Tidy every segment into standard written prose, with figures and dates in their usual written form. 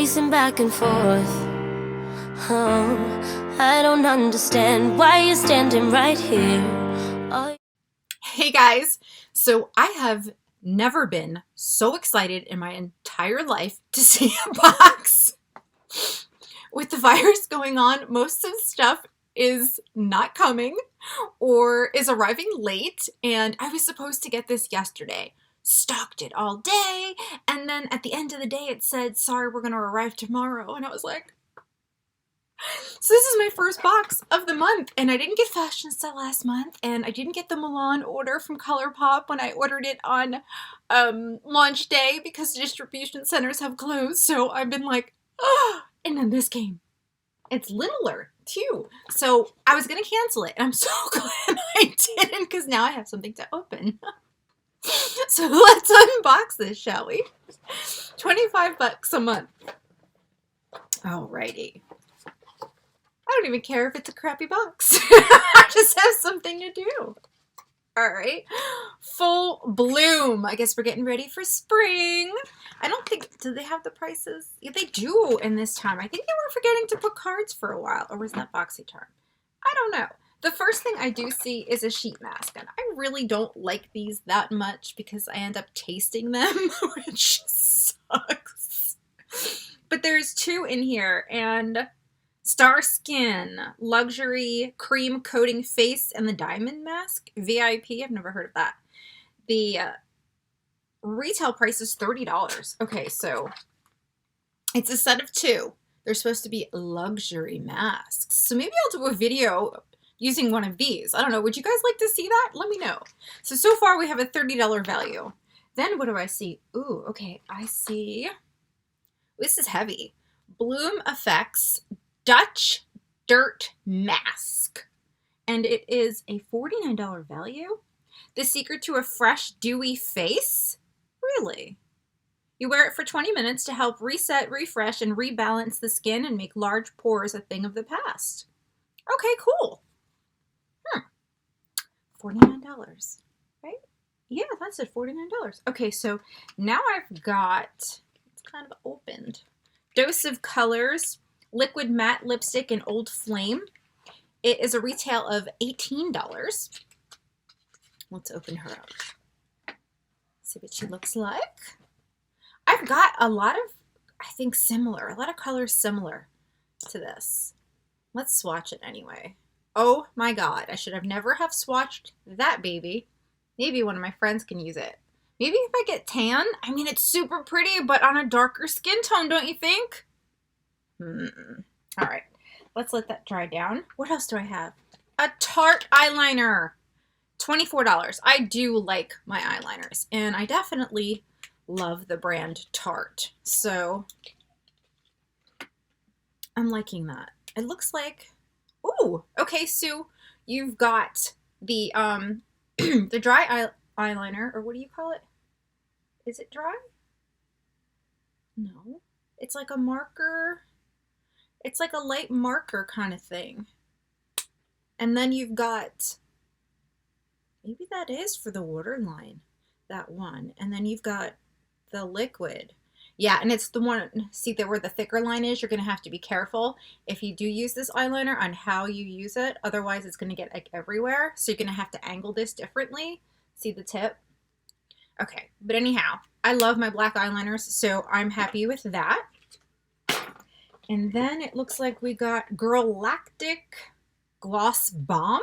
pacing back and forth. Oh, I don't understand why you're standing right here. Oh. Hey guys, so I have never been so excited in my entire life to see a box. With the virus going on, most of the stuff is not coming or is arriving late, and I was supposed to get this yesterday. Stocked it all day, and then at the end of the day it said, sorry, we're gonna arrive tomorrow, and I was like, so this is my first box of the month, and I didn't get Fashionsta last month, and I didn't get the Milan order from ColourPop when I ordered it on launch day because distribution centers have closed, so I've been like, oh, and then this came. It's littler, too, so I was going to cancel it, and I'm so glad I didn't because now I have something to open. So let's unbox this, shall we? 25 bucks a month. Alrighty. I don't even care if it's a crappy box. I just have something to do. Alright. Full Bloom. I guess we're getting ready for spring. I don't think, do they have the prices? Yeah, they do in this time. I think they were forgetting to put cards for a while. Or was that Boxycharm? I don't know. The first thing I do see is a sheet mask. And I really don't like these that much because I end up tasting them, which sucks. But there's two in here, and Star Skin, Luxury Cream Coating Face, and the Diamond Mask. VIP, I've never heard of that. The retail price is $30. Okay, so it's a set of two. They're supposed to be luxury masks. So maybe I'll do a video using one of these. I don't know, would you guys like to see that? Let me know. So far we have a $30 value. Then what do I see? Ooh, okay, I see, this is heavy. Bloom Effects Dutch Dirt Mask, and it is a $49 value. The secret to a fresh, dewy face? Really? You wear it for 20 minutes to help reset, refresh, and rebalance the skin and make large pores a thing of the past. Okay, cool. $49, right? Yeah, that's it, $49. Okay, so now I've got, it's kind of opened, Dose of Colors Liquid Matte Lipstick in Old Flame. It is a retail of $18. Let's open her up. See what she looks like. I've got a lot of, I think, similar, a lot of colors similar to this. Let's swatch it anyway. Oh my god, I should have never have swatched that baby. Maybe one of my friends can use it. Maybe if I get tan, I mean, it's super pretty, but on a darker skin tone, don't you think? All right, let's let that dry down. What else do I have? A Tarte eyeliner, $24. I do like my eyeliners, and I definitely love the brand Tarte, so I'm liking that. It looks like, ooh, okay, so you've got the the dry eyeliner, or what do you call it? Is it dry? No, it's like a marker. It's like a light marker kind of thing. And then you've got, maybe that is for the waterline, that one. And then you've got the liquid. Yeah, and it's the one, see that where the thicker line is, you're going to have to be careful if you do use this eyeliner on how you use it. Otherwise, it's going to get like everywhere. So you're going to have to angle this differently. See the tip? Okay, but anyhow, I love my black eyeliners, so I'm happy with that. And then it looks like we got Girlactic Gloss Balm.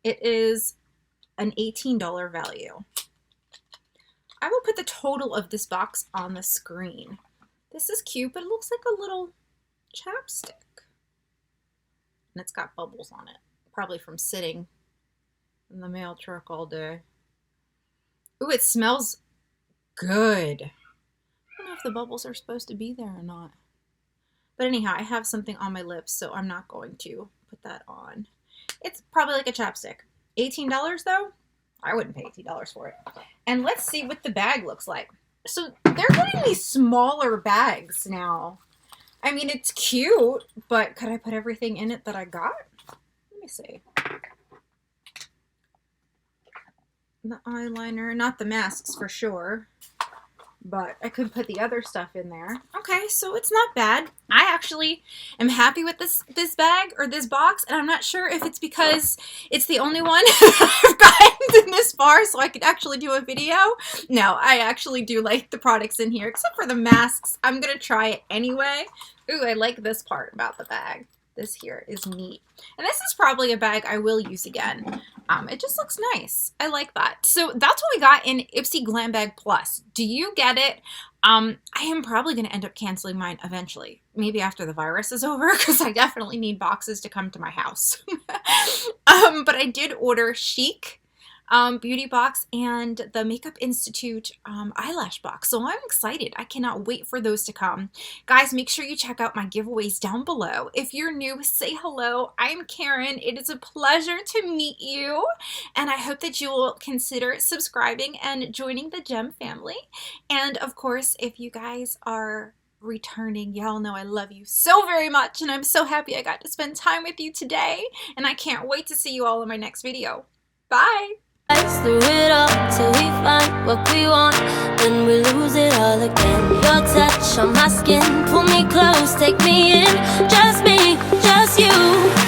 It is an $18 value. I will put the total of this box on the screen. This is cute, but it looks like a little chapstick. And it's got bubbles on it, probably from sitting in the mail truck all day. Ooh, it smells good. I don't know if the bubbles are supposed to be there or not. But anyhow, I have something on my lips, so I'm not going to put that on. It's probably like a chapstick. $18 though? I wouldn't pay $18 for it. And let's see what the bag looks like. So they're getting these smaller bags now. I mean, it's cute, but could I put everything in it that I got? Let me see. The eyeliner, not the masks for sure. but I could put the other stuff in there. Okay, so it's not bad. I actually am happy with this bag or this box, and I'm not sure if it's because it's the only one I've gotten this far so I could actually do a video. No, I actually do like the products in here, except for the masks. I'm gonna try it anyway. Ooh, I like this part about the bag. This here is neat. And this is probably a bag I will use again. It just looks nice. I like that. So that's what we got in Ipsy Glam Bag Plus. Do you get it? I am probably going to end up canceling mine eventually. Maybe after the virus is over, because I definitely need boxes to come to my house. But I did order Chic beauty box and the Makeup Institute eyelash box. So I'm excited. I cannot wait for those to come. Guys, make sure you check out my giveaways down below. If you're new, say hello. I'm Karen. It is a pleasure to meet you. And I hope that you will consider subscribing and joining the Gem family. And of course, if you guys are returning, y'all know I love you so very much. And I'm so happy I got to spend time with you today. And I can't wait to see you all in my next video. Bye. Through it all till we find what we want, then we lose it all again. Your touch on my skin, pull me close, take me in, just me, just you.